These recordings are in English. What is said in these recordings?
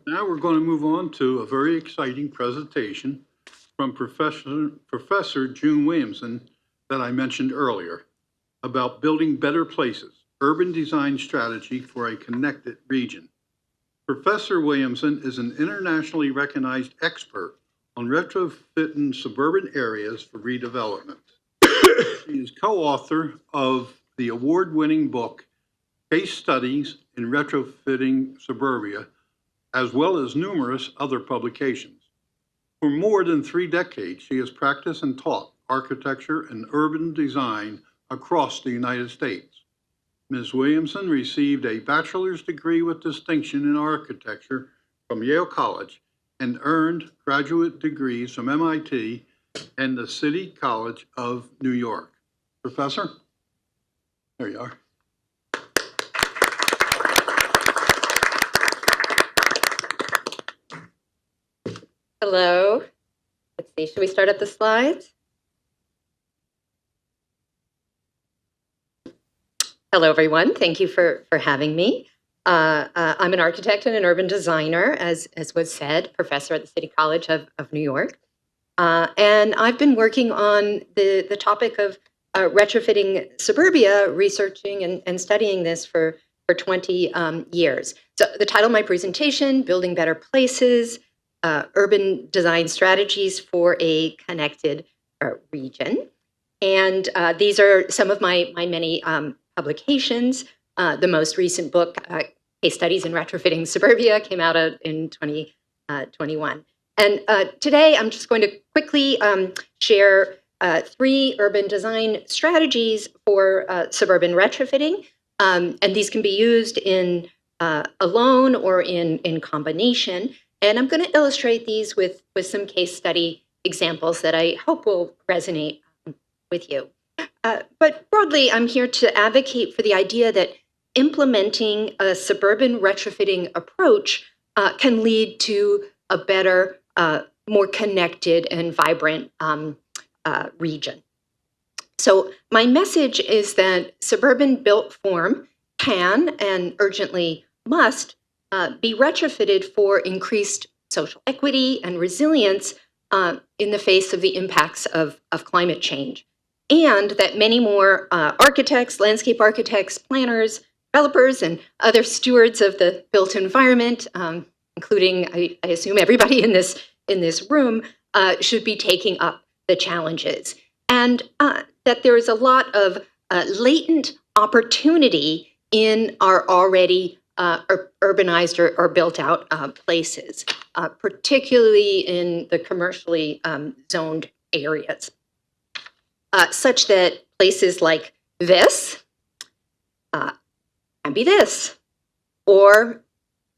Now we're going to move on to a very exciting presentation from Professor June Williamson that I mentioned earlier about building better places, urban design strategy for a connected region. Professor Williamson is an internationally recognized expert on retrofitting suburban areas for redevelopment. She is co-author of the award-winning book, Case Studies in Retrofitting Suburbia, as well as numerous other publications. For more than 3 decades, she has practiced and taught architecture and urban design across the United States. Ms. Williamson received a bachelor's degree with distinction in architecture from Yale College and earned graduate degrees from MIT and the City College of New York. Professor, there you are. Hello. Let's see, should we start at the slides? Hello, everyone. Thank you for having me. I'm an architect and an urban designer, as was said, professor at the City College of New York. And I've been working on the topic of retrofitting suburbia, researching and studying this for 20 years. So the title of my presentation, Building Better Places, Urban Design Strategies for a Connected Region. And these are some of my many publications. The most recent book, Case Studies in Retrofitting Suburbia, came out in 2021. And today I'm just going to quickly share 3 urban design strategies for suburban retrofitting. And these can be used in alone or in combination. And I'm going to illustrate these with some case study examples that I hope will resonate with you. But broadly, I'm here to advocate for the idea that implementing a suburban retrofitting approach can lead to a better, more connected and vibrant region. So my message is that suburban built form can and urgently must be retrofitted for increased social equity and resilience in the face of the impacts of climate change. And that many more architects, landscape architects, planners, developers, and other stewards of the built environment, including, I assume, everybody in this room, should be taking up the challenges. And that there is a lot of latent opportunity in our already urbanized or built out places, particularly in the commercially zoned areas, such that places like this can be this, or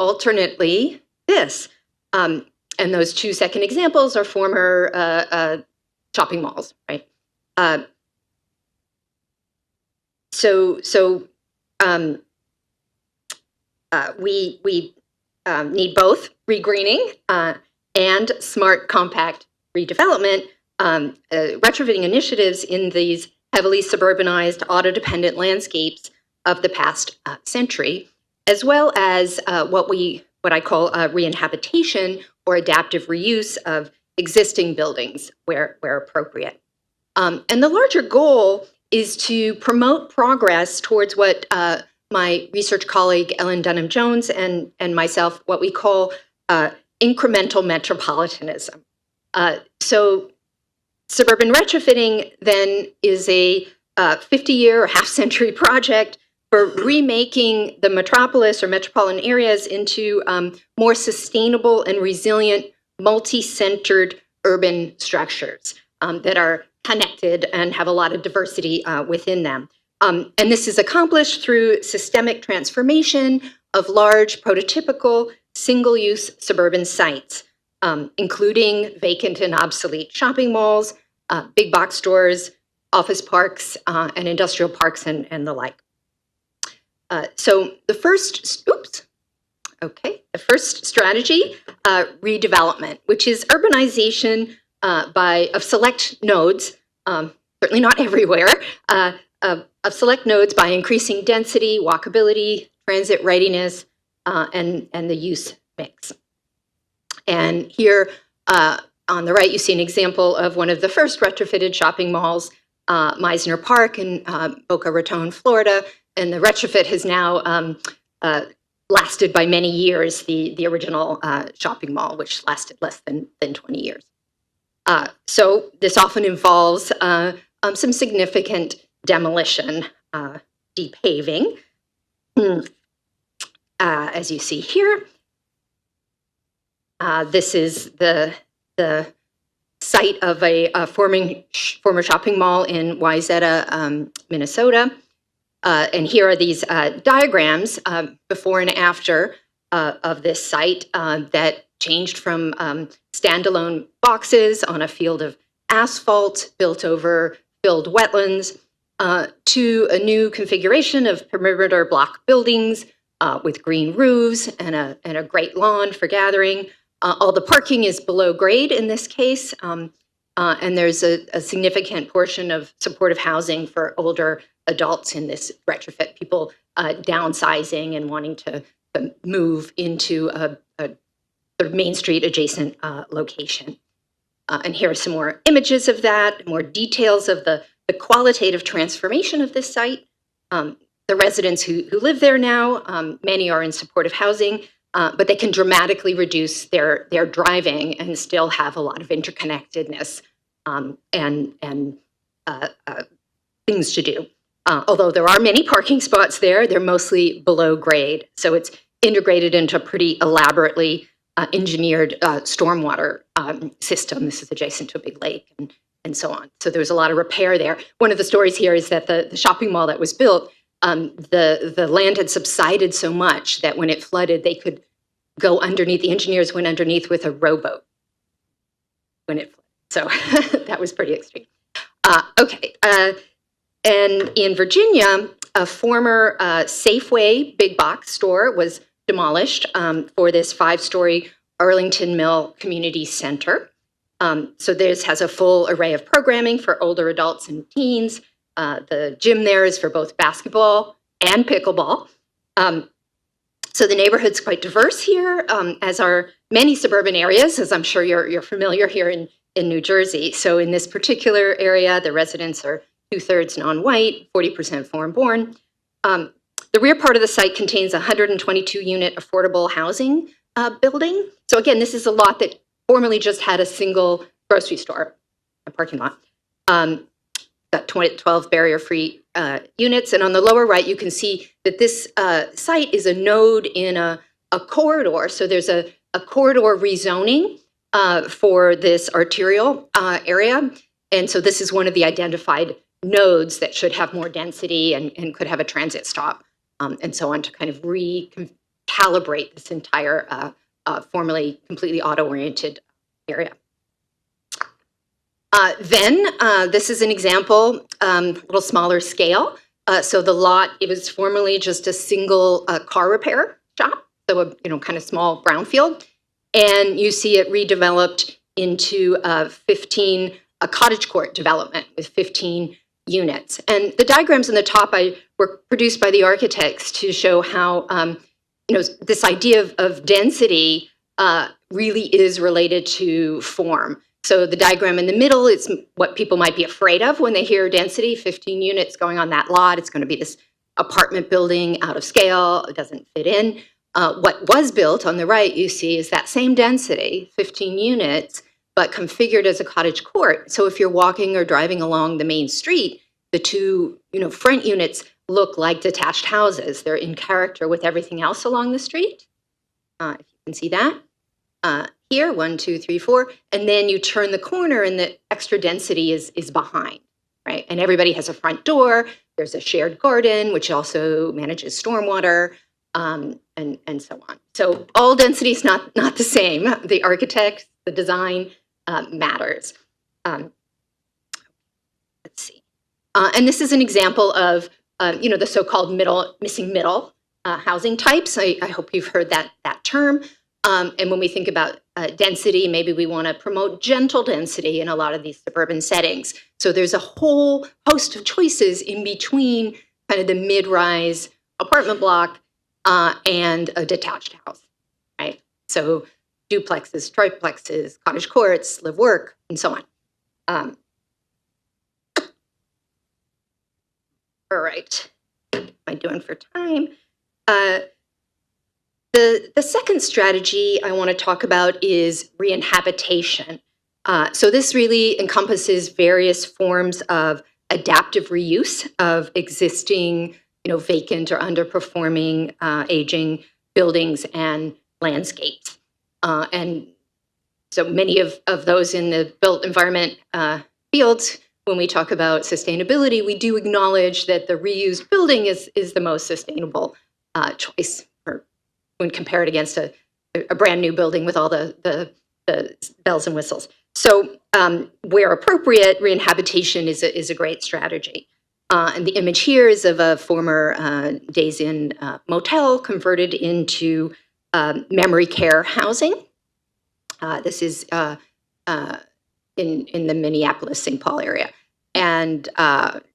alternately this. And those 2 second examples are former shopping malls, right? We need both regreening and smart, compact redevelopment, retrofitting initiatives in these heavily suburbanized, auto-dependent landscapes of the past century, as well as what I call reinhabitation or adaptive reuse of existing buildings where appropriate. And the larger goal is to promote progress towards what my research colleague Ellen Dunham Jones and myself, what we call incremental metropolitanism. So suburban retrofitting then is a 50-year or half-century project for remaking the metropolis or metropolitan areas into more sustainable and resilient, multi-centered urban structures that are connected and have a lot of diversity within them. And this is accomplished through systemic transformation of large, prototypical, single-use suburban sites, including vacant and obsolete shopping malls, big box stores, office parks, and industrial parks, and the like. So the first strategy, redevelopment, which is urbanization of select nodes, certainly not everywhere, of select nodes by increasing density, walkability, transit readiness, and the use mix. And here on the right, you see an example of one of the first retrofitted shopping malls, Meisner Park in Boca Raton, Florida. And the retrofit has now lasted by many years, the original shopping mall, which lasted less than 20 years. So this often involves some significant demolition, depaving, as you see here. This is the site of a former shopping mall in Wayzata, Minnesota. And here are these diagrams before and after of this site that changed from standalone boxes on a field of asphalt built over filled wetlands to a new configuration of perimeter block buildings with green roofs and a great lawn for gathering. All the parking is below grade in this case, and there's a significant portion of supportive housing for older adults in this retrofit, people downsizing and wanting to move into a Main Street adjacent location. And here are some more images of that, more details of the qualitative transformation of this site. The residents who live there now, many are in supportive housing, but they can dramatically reduce their driving and still have a lot of interconnectedness and things to do. Although there are many parking spots there, they're mostly below grade. So it's integrated into a pretty elaborately engineered stormwater system. This is adjacent to a big lake and so on. So there's a lot of repair there. One of the stories here is that the shopping mall that was built, the land had subsided so much that when it flooded, they could go underneath. The engineers went underneath with a rowboat when it flooded. So that was pretty extreme. Okay. And in Virginia, a former Safeway big box store was demolished for this 5-story Arlington Mill Community Center. So this has a full array of programming for older adults and teens. The gym there is for both basketball and pickleball. So the neighborhood's quite diverse here, as are many suburban areas, as I'm sure you're familiar here in New Jersey. So in this particular area, the residents are 2/3 non-white, 40% foreign-born. The rear part of the site contains a 122-unit affordable housing building. So again, this is a lot that formerly just had a single grocery store, a parking lot. Got 12 barrier-free units. And on the lower right, you can see that this site is a node in a corridor. So there's a corridor rezoning for this arterial area. And so this is one of the identified nodes that should have more density and could have a transit stop and so on to kind of recalibrate this entire formerly completely auto-oriented area. Then this is an example, a little smaller scale. So the lot, it was formerly just a single car repair shop, so a kind of small brownfield, and you see it redeveloped into a cottage court development with 15 units. And the diagrams on the top were produced by the architects to show how this idea of density really is related to form. So the diagram in the middle is what people might be afraid of when they hear density, 15 units going on that lot. It's going to be this apartment building out of scale. It doesn't fit in. What was built on the right, you see, is that same density, 15 units, but configured as a cottage court. So if you're walking or driving along the main street, the two front units look like detached houses. They're in character with everything else along the street. If you can see that. Here, 1, 2, 3, 4, and then you turn the corner and the extra density is behind, right? And everybody has a front door. There's a shared garden, which also manages stormwater, and so on. So all density is not the same. The architect, the design matters. Let's see. And this is an example of the so-called missing middle housing types. I hope you've heard that term. And when we think about density, maybe we want to promote gentle density in a lot of these suburban settings. So there's a whole host of choices in between kind of the mid-rise apartment block and a detached house, right? So duplexes, triplexes, cottage courts, live work, and so on. All right, what am I doing for time? The second strategy I want to talk about is reinhabitation. So this really encompasses various forms of adaptive reuse of existing, vacant or underperforming, aging buildings and landscapes. And so many of those in the built environment fields, when we talk about sustainability, we do acknowledge that the reused building is the most sustainable choice when compared against a brand new building with all the bells and whistles. So where appropriate, reinhabitation is a great strategy. And the image here is of a former Days Inn motel converted into memory care housing. This is in the Minneapolis-St. Paul area. And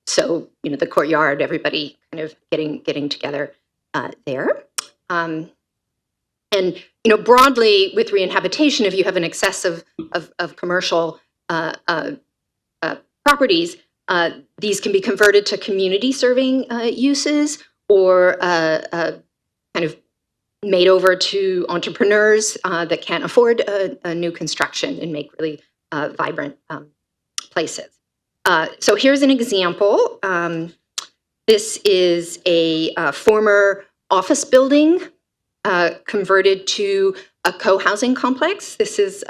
so, the courtyard, everybody kind of getting together there. And broadly with reinhabitation, if you have an excess of commercial properties, these can be converted to community serving uses or kind of made over to entrepreneurs that can't afford a new construction and make really vibrant places. So here's an example. This is a former office building converted to a co-housing complex. This is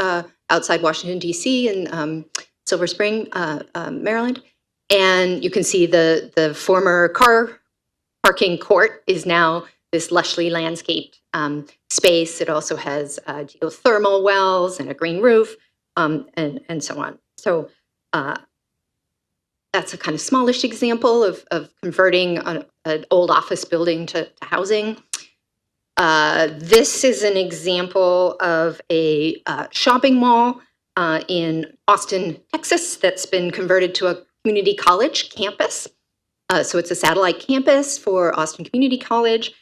outside Washington, D.C. in Silver Spring, Maryland. And you can see the former car parking court is now this lushly landscaped space. It also has geothermal wells and a green roof and so on. So that's a kind of smallish example of converting an old office building to housing. This is an example of a shopping mall in Austin, Texas, that's been converted to a community college campus. So it's a satellite campus for Austin Community College.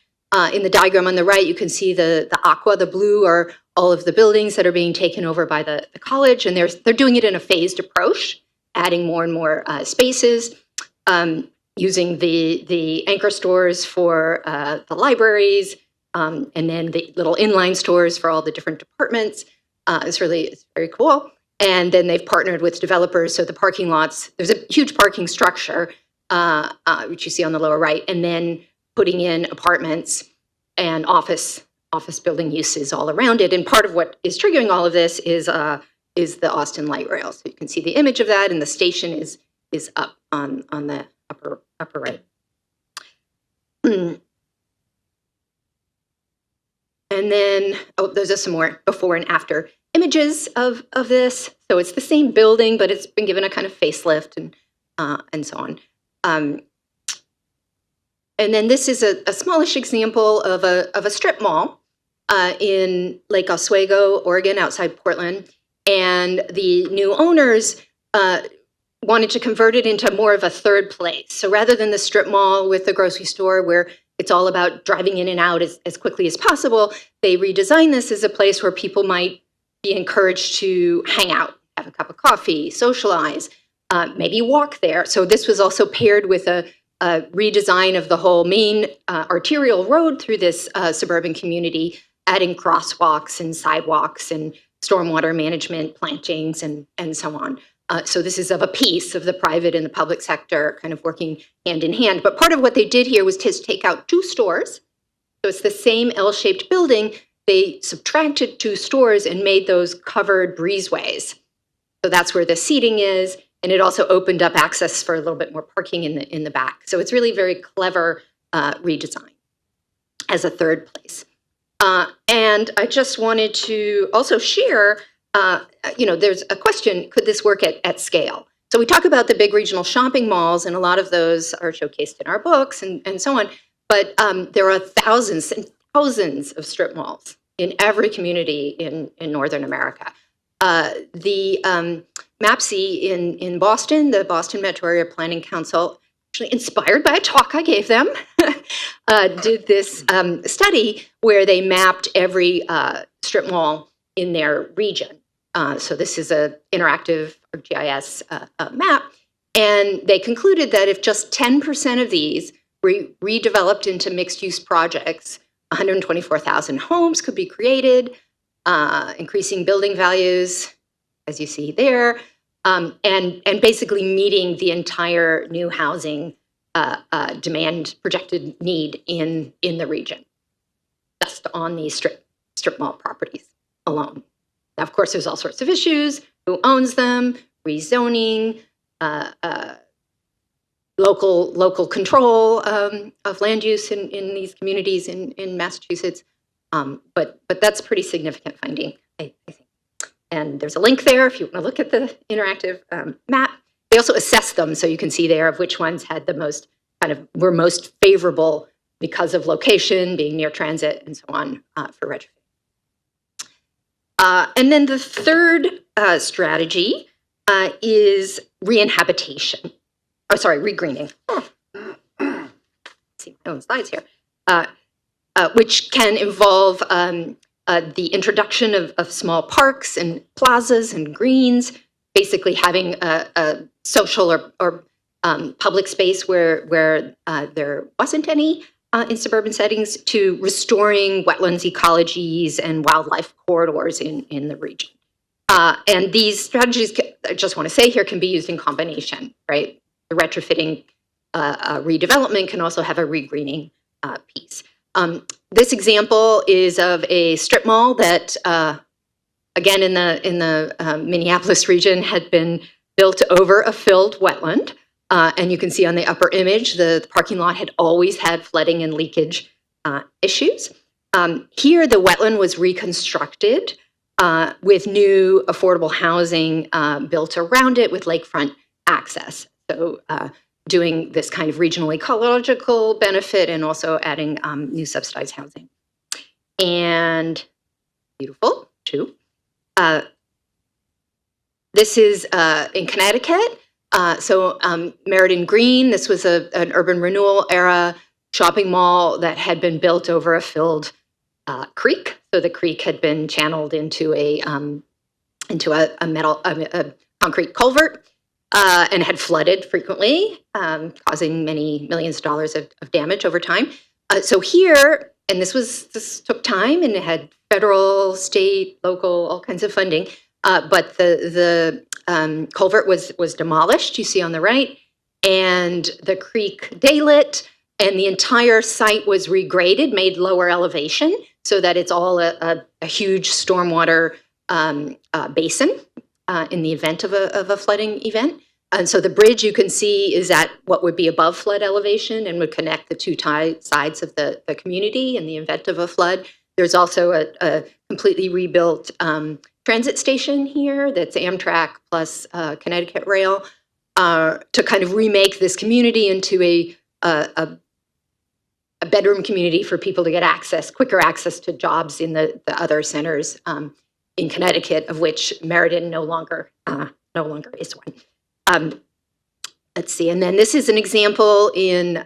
In the diagram on the right, you can see the aqua, the blue, are all of the buildings that are being taken over by the college, and they're doing it in a phased approach, adding more and more spaces, using the anchor stores for the libraries, and then the little inline stores for all the different departments. It's very cool. And then they've partnered with developers. So the parking lots, there's a huge parking structure, which you see on the lower right, and then putting in apartments and office building uses all around it. And part of what is triggering all of this is the Austin Light Rail. So you can see the image of that, and the station is up on the upper right. And then, those are some more before and after images of this. So it's the same building, but it's been given a kind of facelift and so on. And then this is a smallish example of a strip mall in Lake Oswego, Oregon, outside Portland. And the new owners wanted to convert it into more of a third place. So rather than the strip mall with the grocery store where it's all about driving in and out as quickly as possible, they redesigned this as a place where people might be encouraged to hang out, have a cup of coffee, socialize, maybe walk there. So this was also paired with a redesign of the whole main arterial road through this suburban community, adding crosswalks and sidewalks and stormwater management, plantings, and so on. So this is of a piece of the private and the public sector kind of working hand in hand. But part of what they did here was to take out 2 stores. So it's the same L-shaped building. They subtracted 2 stores and made those covered breezeways. So that's where the seating is. And it also opened up access for a little bit more parking in the back. So it's really very clever redesign as a third place. And I just wanted to also share, there's a question, could this work at scale? So we talk about the big regional shopping malls, and a lot of those are showcased in our books and so on. But there are thousands and thousands of strip malls in every community in Northern America. The MAPC in Boston, the Boston Metro Area Planning Council, actually inspired by a talk I gave them, did this study where they mapped every strip mall in their region. So this is an interactive GIS map. And they concluded that if just 10% of these were redeveloped into mixed-use projects, 124,000 homes could be created, increasing building values, as you see there, and basically meeting the entire new housing demand projected need in the region, just on these strip mall properties alone. Now, of course, there's all sorts of issues: who owns them, rezoning, local control of land use in these communities in Massachusetts. But that's a pretty significant finding, I think. And there's a link there if you want to look at the interactive map. They also assess them, so you can see there of which ones had the most were most favorable because of location, being near transit, and so on for retrofit. And then the third strategy is re-inhabitation. Oh, sorry, regreening. See my own slides here. Which can involve the introduction of small parks and plazas and greens, basically having a social or public space where there wasn't any in suburban settings, to restoring wetlands ecologies and wildlife corridors in the region. And these strategies, I just want to say here, can be used in combination, right? The retrofitting redevelopment can also have a regreening piece. This example is of a strip mall that, again, in the Minneapolis region, had been built over a filled wetland. And you can see on the upper image, the parking lot had always had flooding and leakage issues. Here, the wetland was reconstructed with new affordable housing built around it with lakefront access. So doing this kind of regional ecological benefit and also adding new subsidized housing. And beautiful, too. This is in Connecticut. So Meriden Green, this was an urban renewal era shopping mall that had been built over a filled creek. So the creek had been channeled into a concrete culvert. And had flooded frequently, causing many millions of dollars of damage over time. So here, and this took time, and it had federal, state, local, all kinds of funding. But the culvert was demolished. You see on the right, and the creek daylit, and the entire site was regraded, made lower elevation, so that it's all a huge stormwater basin. In the event of a flooding event. And so the bridge you can see is at what would be above flood elevation and would connect the two sides of the community in the event of a flood. There's also a completely rebuilt transit station here that's Amtrak plus Connecticut Rail to kind of remake this community into a bedroom community for people to get quicker access to jobs in the other centers in Connecticut, of which Meriden no longer is one. Let's see, and then this is an example in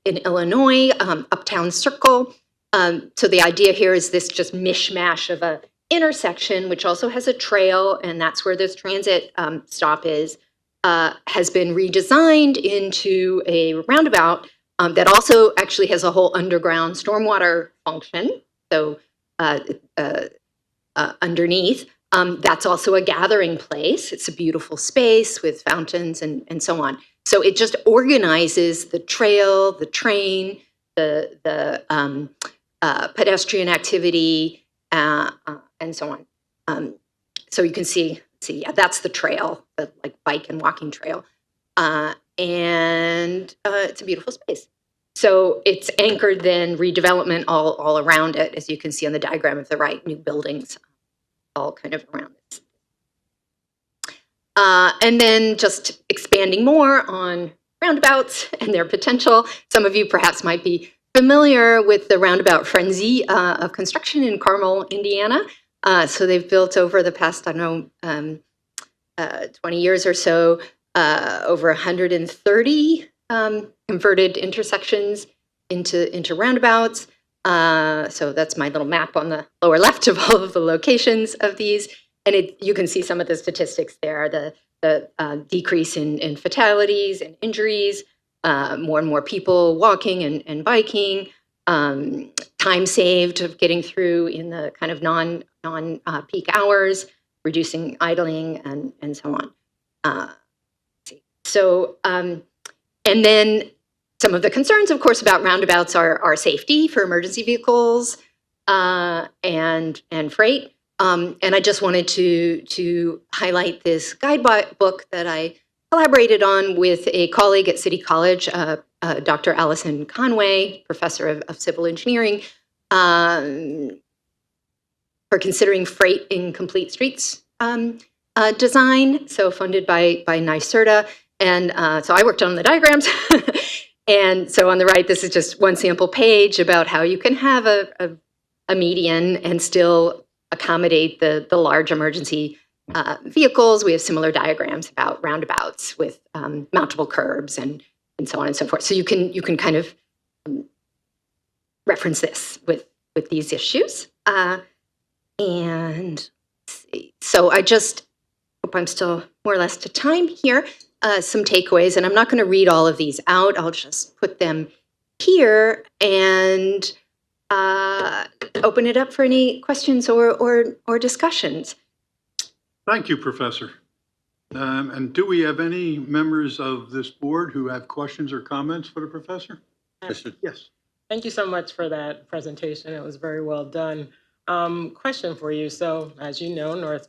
Illinois, Uptown Circle. So the idea here is this just mishmash of a intersection, which also has a trail, and that's where this transit stop is, has been redesigned into a roundabout that also actually has a whole underground stormwater function. So underneath. That's also a gathering place. It's a beautiful space with fountains and so on. So it just organizes the trail, the train, the pedestrian activity, and so on. So you can see, yeah, that's the trail, the like bike and walking trail, and it's a beautiful space. So it's anchored then redevelopment all around it, as you can see on the diagram of the right, new buildings all kind of around it. And then just expanding more on roundabouts and their potential. Some of you perhaps might be familiar with the roundabout frenzy of construction in Carmel, Indiana. So they've built over the past, 20 years or so, over 130 converted intersections into roundabouts. So that's my little map on the lower left of all of the locations of these. And you can see some of the statistics there, the decrease in fatalities and injuries, more and more people walking and biking, time saved of getting through in the kind of non peak hours, reducing idling, and so on. And then some of the concerns, of course, about roundabouts are safety for emergency vehicles and freight. And I just wanted to highlight this guidebook that I collaborated on with a colleague at City College, Dr. Allison Conway, professor of civil engineering, for considering freight in complete streets design, so funded by NYSERDA. And so I worked on the diagrams. And so on the right, this is just one sample page about how you can have a median and still accommodate the large emergency vehicles. We have similar diagrams about roundabouts with mountable curbs and so on and so forth. So you can kind of reference this with these issues. And let's see. So I just hope I'm still more or less to time here. Some takeaways, and I'm not going to read all of these out. I'll just put them here and open it up for any questions or discussions. Thank you, Professor. And do we have any members of this board who have questions or comments for the professor? Yes. Thank you so much for that presentation. It was very well done. Question for you. So, as you know, New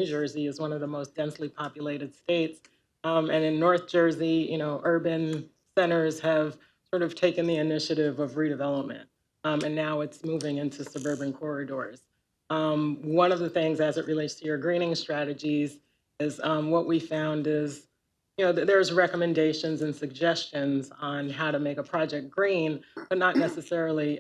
Jersey is one of the most densely populated states. And in North Jersey, urban centers have sort of taken the initiative of redevelopment. And now it's moving into suburban corridors. One of the things as it relates to your greening strategies is what we found is, there's recommendations and suggestions on how to make a project green, but not necessarily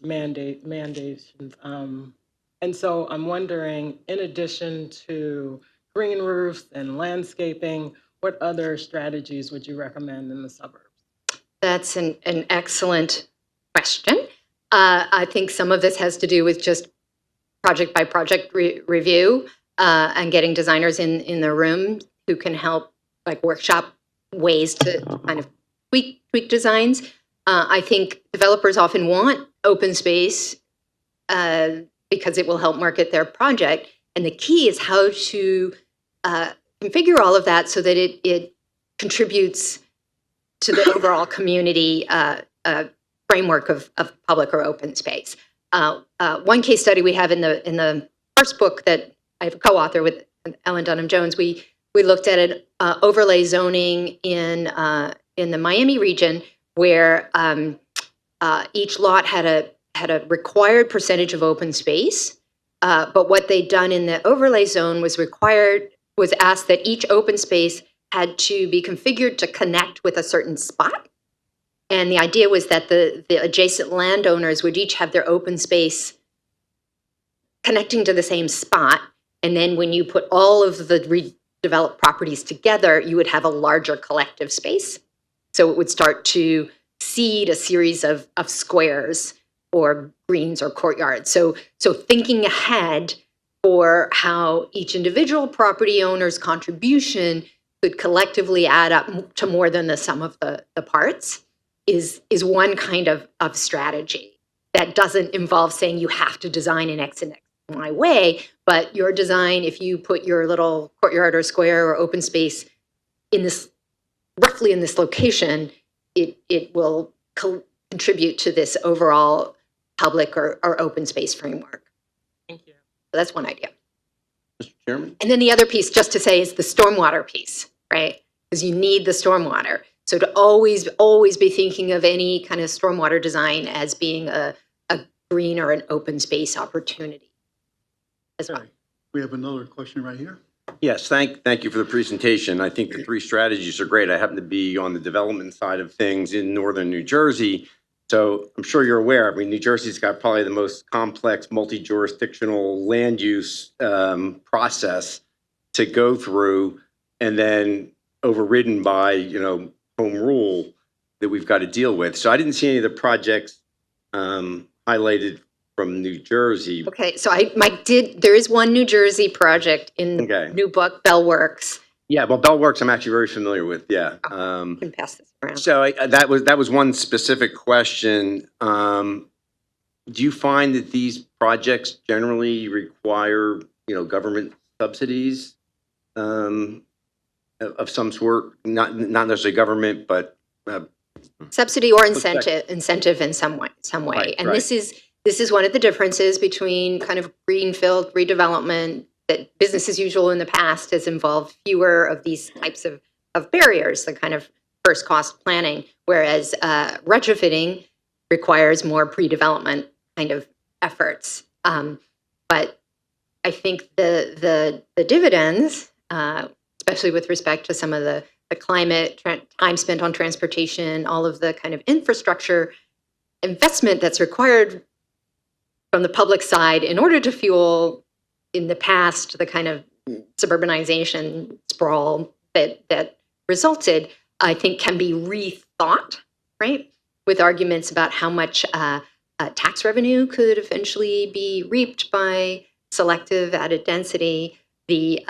mandations. And so I'm wondering, in addition to green roofs and landscaping, what other strategies would you recommend in the suburbs? That's an excellent question. I think some of this has to do with just project by project review and getting designers in the room who can help workshop ways to kind of tweak designs. I think developers often want open space because it will help market their project. And the key is how to configure all of that so that it contributes to the overall community framework of public or open space. One case study we have in the first book that I have a co-author with Ellen Dunham Jones, we looked at an overlay zoning in the Miami region where each lot had a required percentage of open space. But what they'd done in the overlay zone was asked that each open space had to be configured to connect with a certain spot. And the idea was that the adjacent landowners would each have their open space connecting to the same spot. And then when you put all of the redeveloped properties together, you would have a larger collective space. So it would start to seed a series of squares or greens or courtyards. So thinking ahead for how each individual property owner's contribution could collectively add up to more than the sum of the parts is one kind of strategy that doesn't involve saying you have to design an X and X Y way, but your design, if you put your little courtyard or square or open space roughly in this location, it will contribute to this overall public or open space framework. Thank you. So that's one idea. Mr. Chairman? And then the other piece, just to say, is the stormwater piece, right? Because you need the stormwater. So to always be thinking of any kind of stormwater design as being a green or an open space opportunity as well. We have another question right here. Yes, thank you for the presentation. I think the three strategies are great. I happen to be on the development side of things in northern New Jersey. So I'm sure you're aware, New Jersey's got probably the most complex multi-jurisdictional land use process to go through, and then overridden by, home rule that we've got to deal with. So I didn't see any of the projects highlighted from New Jersey. Okay, so there is one New Jersey project in the Okay. new book, Bellworks. Yeah, well, Bellworks I'm actually very familiar with, yeah. You can pass this around. So that was one specific question. Do you find that these projects generally require, government subsidies of some sort? Not necessarily government, but Subsidy or Looks like- incentive in some way. Right, And right. this is one of the differences between kind of greenfield redevelopment that business as usual in the past has involved fewer of these types of barriers, the kind of first cost planning, whereas retrofitting requires more pre-development kind of efforts. But I think the dividends, especially with respect to some of the climate, time spent on transportation, all of the kind of infrastructure investment that's required from the public side in order to fuel, in the past, the kind of suburbanization sprawl that resulted, I think can be rethought, right? With arguments about how much tax revenue could eventually be reaped by selective added density, the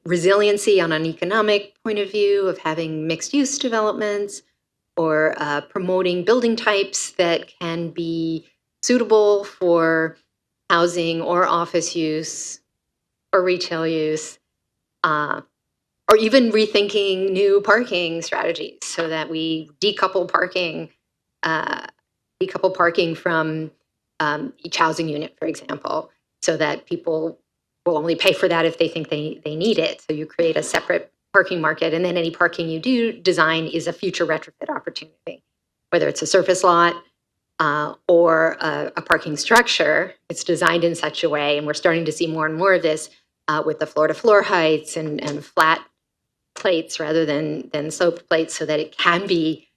resiliency on an economic point of view of having mixed use developments, or promoting building types that can be suitable for housing or office use or retail use, or even rethinking new parking strategies so that we decouple parking from each housing unit, for example, so that people will only pay for that if they think they need it. So you create a separate parking market, and then any parking you do design is a future retrofit opportunity, whether it's a surface lot or a parking structure. It's designed in such a way, and we're starting to see more and more of this with the floor-to-floor heights and flat plates rather than sloped plates, so that it can be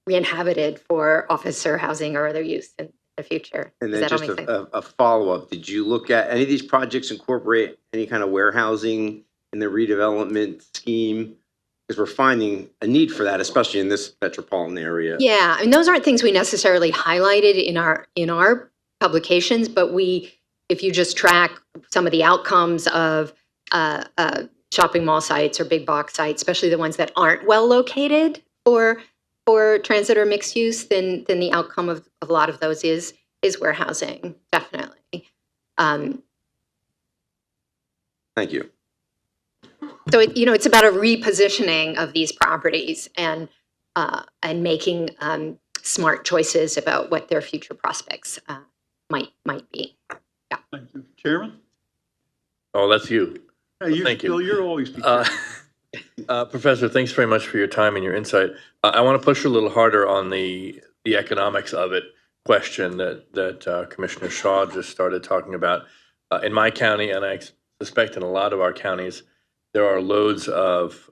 re-inhabited for office or housing or other use in the future. And Does then that all just make sense? a follow-up, did you look at any of these projects incorporate any kind of warehousing in the redevelopment scheme? Because we're finding a need for that, especially in this metropolitan area. Yeah, and those aren't things we necessarily highlighted in our publications, but if you just track some of the outcomes of shopping mall sites or big box sites, especially the ones that aren't well located for transit or mixed use, then the outcome of a lot of those is warehousing, definitely. Thank you. So it's about a repositioning of these properties and making smart choices about what their future prospects might be. Thank you. Chairman? Oh, that's you. Hey, Thank you. Bill, you're always be Uh, Professor, thanks very much for your time and your insight. I want to push a little harder on the economics of it question that Commissioner Shaw just started talking about. In my county, and I suspect in a lot of our counties, there are loads of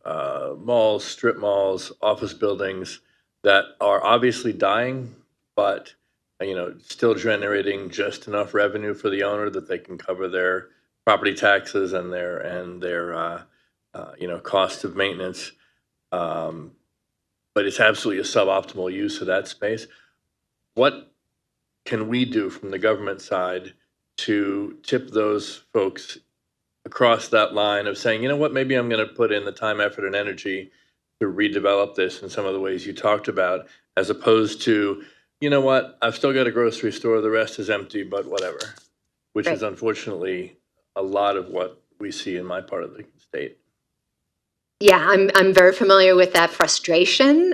malls, strip malls, office buildings that are obviously dying, but still generating just enough revenue for the owner that they can cover their property taxes and their cost of maintenance. But it's absolutely a suboptimal use of that space. What can we do from the government side to tip those folks across that line of saying, you know what, maybe I'm going to put in the time, effort, and energy to redevelop this in some of the ways you talked about, as opposed to, you know what, I've still got a grocery store, the rest is empty, but whatever, which is unfortunately a lot of what we see in my part of the state. Yeah, I'm very familiar with that frustration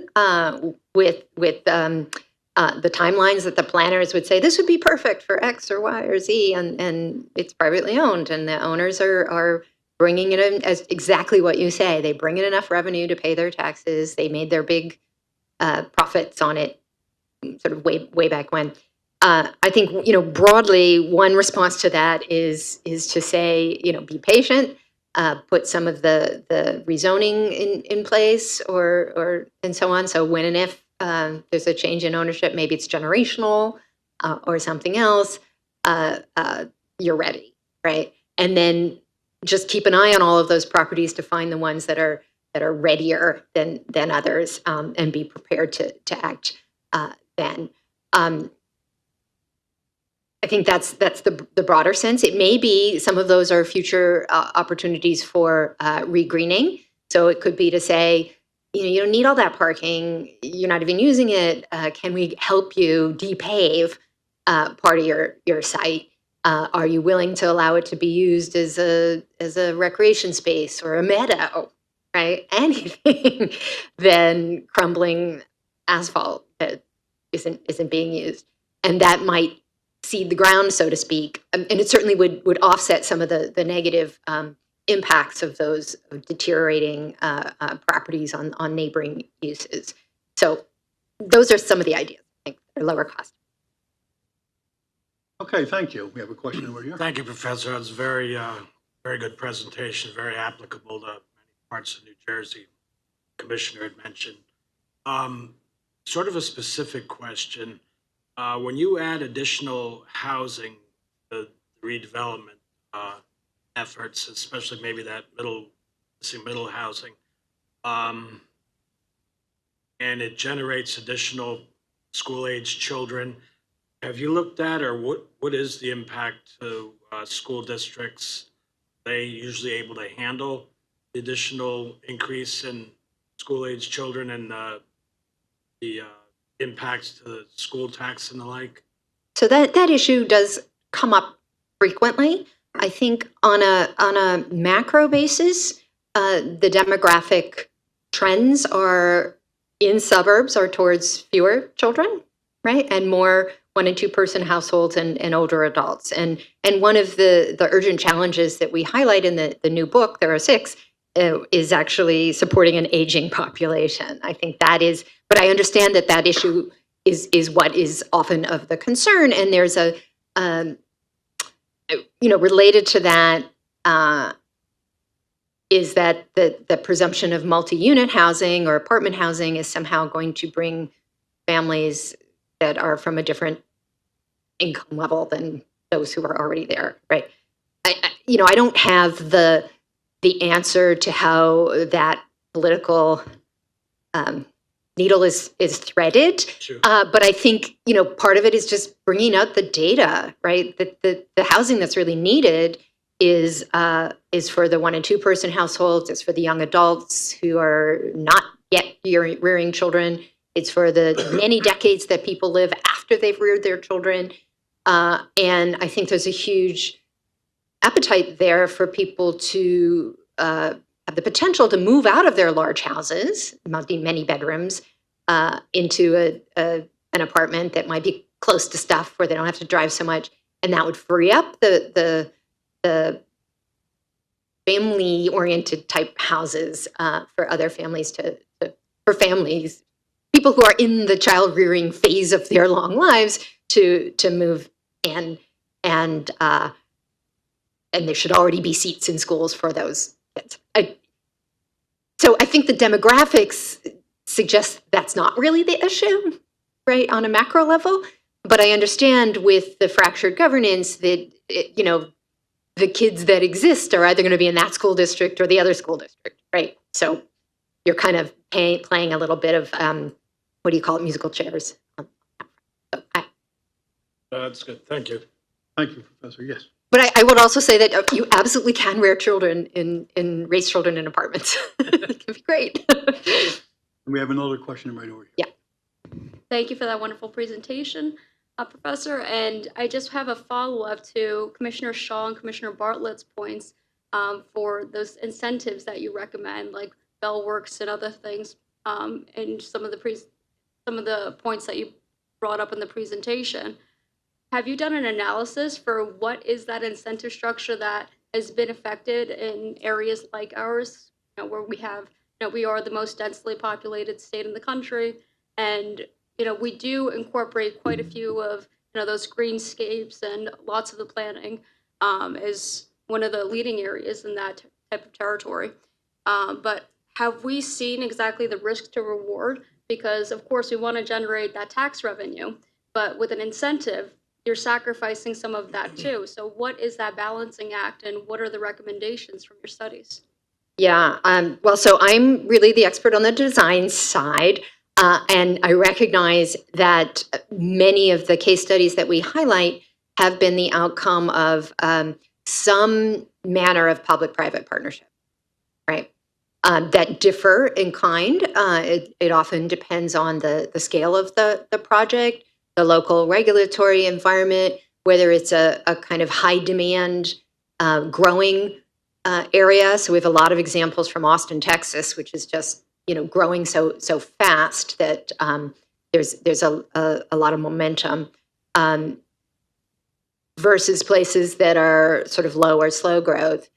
with the timelines that the planners would say this would be perfect for X or Y or Z, and it's privately owned, and the owners are bringing it in as exactly what you say. They bring in enough revenue to pay their taxes. They made their big profits on it, sort of way back when. I think broadly, one response to that is to say be patient. Put some of the rezoning in place or and so on. So when and if there's a change in ownership, maybe it's generational or something else, you're ready, right? And then just keep an eye on all of those properties to find the ones that are readier than others, and be prepared to act then. I think that's the broader sense. It may be some of those are future opportunities for regreening. So it could be to say, you don't need all that parking. You're not even using it. Can we help you depave part of your site? Are you willing to allow it to be used as a recreation space or a meadow, right? Anything than crumbling asphalt that isn't being used, and that might seed the ground, so to speak. And it certainly would offset some of the negative impacts of those deteriorating properties on neighboring uses. So those are some of the ideas. I think they're lower cost. Okay, thank you. We have a question over here. Thank you, Professor. That was a very, very good presentation, very applicable to many parts of New Jersey. Commissioner had mentioned. Sort of a specific question. When you add additional housing, the redevelopment efforts, especially maybe that middle housing, and it generates additional school-age children, have you looked at, or what is the impact to school districts? Are they usually able to handle the additional increase in school-age children and the impacts to the school tax and the like? So that issue does come up frequently. I think on a macro basis, the demographic trends are in suburbs are towards fewer children, right, and more 1- and 2-person households and older adults. And one of the urgent challenges that we highlight in the new book, there are 6, is actually supporting an aging population. I think that is, but I understand that issue is what is often of the concern. And there's a, related to that is that the presumption of multi-unit housing or apartment housing is somehow going to bring families that are from a different income level than those who are already there, right? I don't have the answer to how that political needle is threaded, Sure. but I think part of it is just bringing out the data, right? That the housing that's really needed is for the 1- and 2-person households. It's for the young adults who are not yet rearing children. It's for the many decades that people live after they've reared their children. And I think there's a huge appetite there for people to have the potential to move out of their large houses, many bedrooms, into an apartment that might be close to stuff where they don't have to drive so much. And that would free up the family-oriented type houses for other families for families, people who are in the child rearing phase of their long lives to move in, and there should already be seats in schools for those kids. So I think the demographics suggest that's not really the issue, right, on a macro level. But I understand with the fractured governance that the kids that exist are either going to be in that school district or the other school district, right? So you're kind of playing a little bit of what do you call it, musical chairs. So That's good. Thank you. Thank you, Professor. Yes. But I would also say that you absolutely can raise children in apartments. It can be great. And we have another question right over here. Yeah. Thank you for that wonderful presentation, Professor. And I just have a follow-up to Commissioner Shaw and Commissioner Bartlett's points for those incentives that you recommend, like BellWorks and other things, and some of the points that you brought up in the presentation. Have you done an analysis for what is that incentive structure that has been affected in areas like ours, where we are the most densely populated state in the country, and we do incorporate quite a few of those greenscapes and lots of the planning is one of the leading areas in that type of territory. But have we seen exactly the risk to reward? Because of course we want to generate that tax revenue, but with an incentive, you're sacrificing some of that too. So what is that balancing act, and what are the recommendations from your studies? Yeah. Well, so I'm really the expert on the design side. And I recognize that many of the case studies that we highlight have been the outcome of some manner of public-private partnership, right? That differ in kind. It often depends on the scale of the project, the local regulatory environment, whether it's a kind of high demand, growing area. So we have a lot of examples from Austin, Texas, which is just growing so fast that there's a lot of momentum, versus places that are sort of low or slow growth,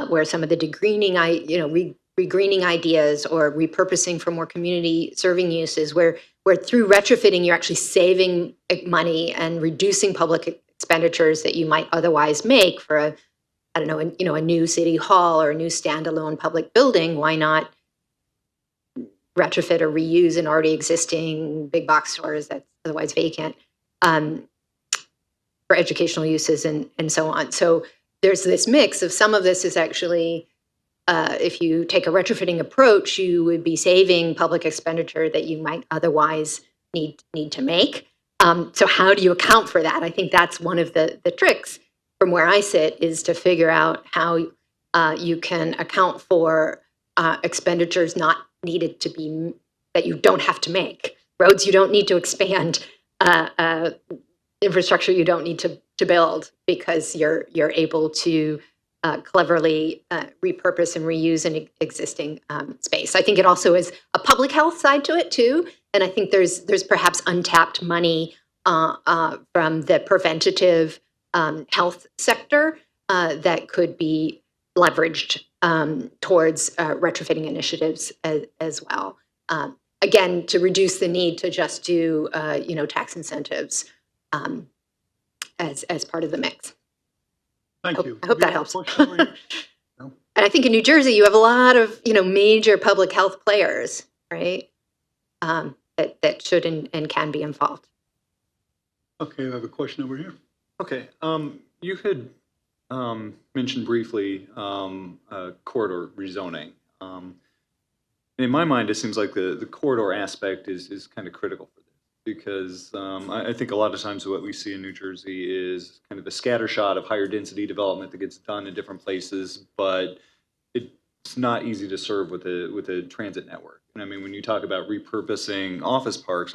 where some of the degreening, regreening ideas or repurposing for more community serving uses, where through retrofitting you're actually saving money and reducing public expenditures that you might otherwise make for a new city hall or a new standalone public building. Why not retrofit or reuse an already existing big box stores that's otherwise vacant, for educational uses and so on. So there's this mix of some of this is actually, if you take a retrofitting approach, you would be saving public expenditure that you might otherwise need to make. So how do you account for that? I think that's one of the tricks from where I sit, is to figure out how you can account for expenditures not needed to be, that you don't have to make, roads you don't need to expand, infrastructure you don't need to build, because you're able to cleverly repurpose and reuse an existing space. I think it also is a public health side to it too, and I think there's perhaps untapped money from the preventative health sector that could be leveraged towards retrofitting initiatives as well. Again, to reduce the need to just do tax incentives as part of the mix. Thank you. I hope Do that you have a helps. question over here? No? And I think in New Jersey, you have a lot of major public health players, right? That should and can be involved. Okay, I have a question over here. Okay, you had mentioned briefly corridor rezoning. In my mind, it seems like the corridor aspect is kind of critical for this, because I think a lot of times what we see in New Jersey is kind of a scattershot of higher density development that gets done in different places, but it's not easy to serve with a transit network. And I mean, when you talk about repurposing office parks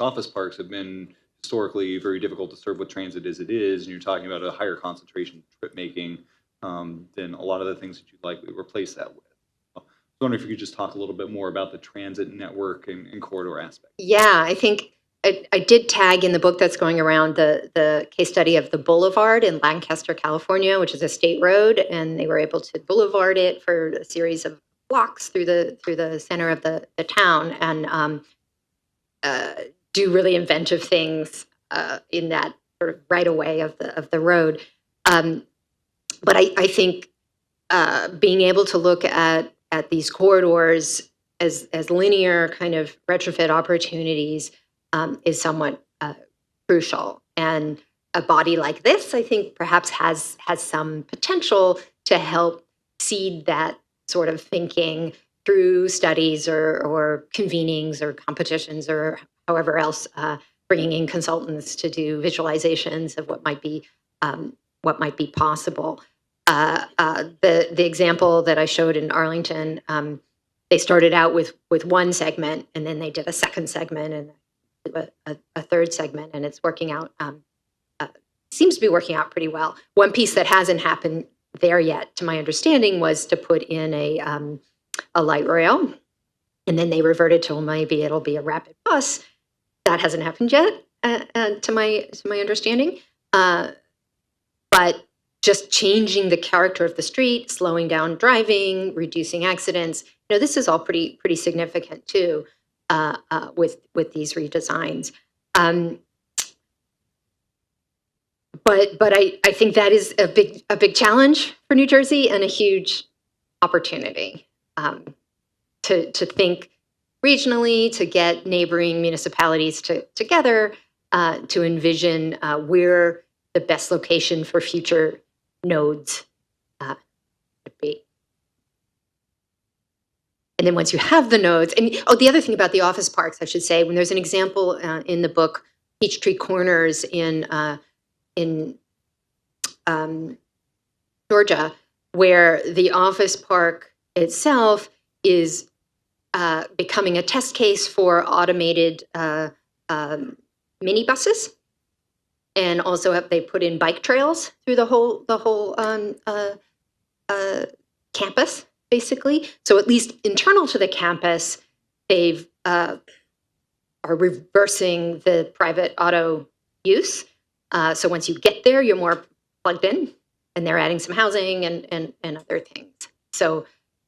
have been historically very difficult to serve with transit as it is, and you're talking about a higher concentration of trip making than a lot of the things that you'd likely replace that with. So I was wondering if you could just talk a little bit more about the transit network and corridor aspect. Yeah, I think I did tag in the book that's going around the case study of the Boulevard in Lancaster, California, which is a state road, and they were able to boulevard it for a series of blocks through the center of the town, and do really inventive things in that sort of right away of the road. But I think being able to look at these corridors as linear kind of retrofit opportunities is somewhat crucial. And a body like this, I think, perhaps has some potential to help seed that sort of thinking through studies or convenings or competitions or however else, bringing in consultants to do visualizations of what might be possible. The example that I showed in Arlington, they started out with one segment, and then they did a second segment and a third segment, and it's working out. Seems to be working out pretty well. One piece that hasn't happened there yet, to my understanding, was to put in a light rail, and then they reverted to, well, maybe it'll be a rapid bus. That hasn't happened yet, to my understanding. But just changing the character of the street, slowing down driving, reducing accidents, this is all pretty significant too, with these redesigns. But I think that is a big challenge for New Jersey and a huge opportunity to think regionally, to get neighboring municipalities together, to envision where the best location for future nodes would be. And then once you have the nodes, and the other thing about the office parks, I should say, when there's an example in the book, Peachtree Corners in Georgia, where the office park itself is becoming a test case for automated minibuses, and also they put in bike trails through the whole campus, basically. So at least internal to the campus, they've are reversing the private auto use. So once you get there, you're more plugged in, and they're adding some housing and other things. So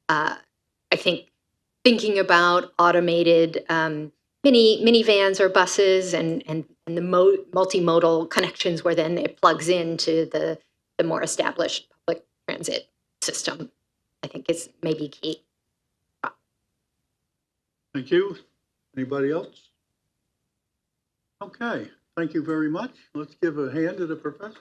I think thinking about automated minivans or buses and the multimodal connections where then it plugs into the more established public transit system, I think is maybe key. Thank you. Anybody else? Okay, thank you very much. Let's give a hand to the professor.